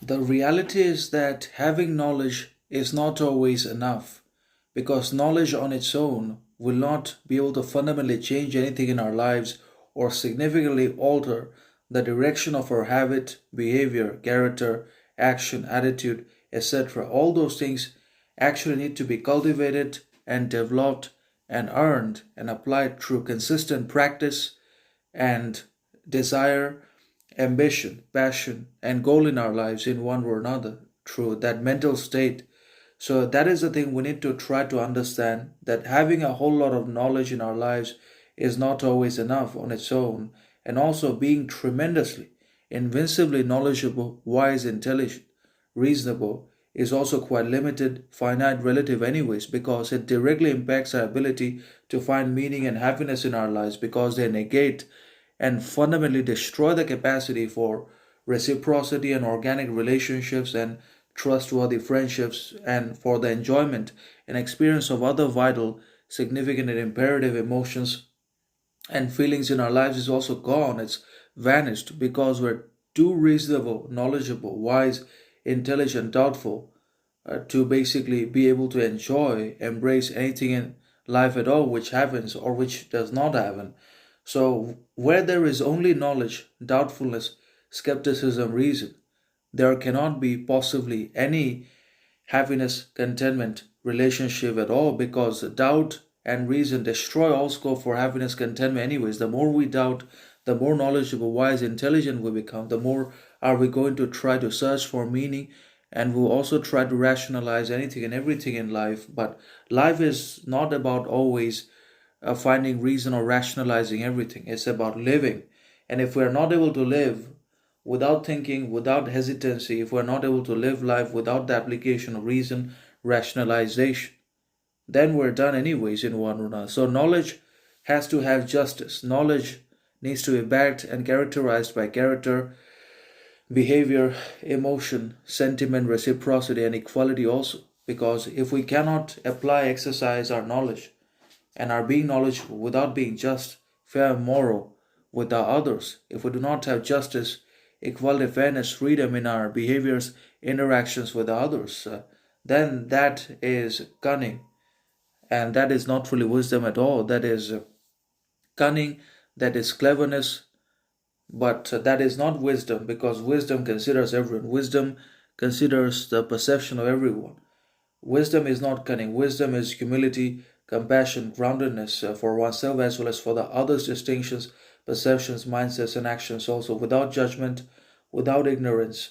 The reality is that having knowledge is not always enough because knowledge on its own will not be able to fundamentally change anything in our lives or significantly alter the direction of our habit, behavior, character, action, attitude, etc. All those things actually need to be cultivated and developed and earned and applied through consistent practice and desire, ambition, passion, and goal in our lives in one or another through that mental state. So, that is the thing we need to try to understand that having a whole lot of knowledge in our lives is not always enough on its own, and also being tremendously, invincibly knowledgeable, wise, intelligent, reasonable is also quite limited, finite, relative, anyways, because it directly impacts our ability to find meaning and happiness in our lives because they negate and fundamentally destroy the capacity for reciprocity and organic relationships and trustworthy friendships and for the enjoyment and experience of other vital, significant, and imperative emotions and feelings in our lives is also gone. It's vanished because we're too reasonable, knowledgeable, wise, intelligent, doubtful to basically be able to enjoy, embrace anything in life at all which happens or which does not happen. So, where there is only knowledge, doubtfulness, skepticism, reason, there cannot be possibly any happiness, contentment, relationship at all because doubt and reason destroy all scope for happiness, contentment, anyways. The more we doubt, the more knowledgeable, wise, intelligent we become, the more are we going to try to search for meaning and we'll also try to rationalize anything and everything in life. But life is not about always finding reason or rationalizing everything, it's about living. And if we're not able to live without thinking, without hesitancy, if we're not able to live life without the application of reason, rationalization, then we're done anyways in one or another. So knowledge has to have justice. Knowledge needs to be backed and characterized by character, behavior, emotion, sentiment, reciprocity, and equality also. Because if we cannot apply, exercise our knowledge and our being knowledgeable without being just, fair, moral with our others, if we do not have justice, equality, fairness, freedom in our behaviors, interactions with others, then that is cunning and that is not really wisdom at all. That is cunning, that is cleverness, but that is not wisdom because wisdom considers everyone. Wisdom considers the perception of everyone. Wisdom is not cunning. Wisdom is humility, compassion, groundedness for oneself as well as for the others' distinctions, perceptions, mindsets, and actions also without judgment, without ignorance,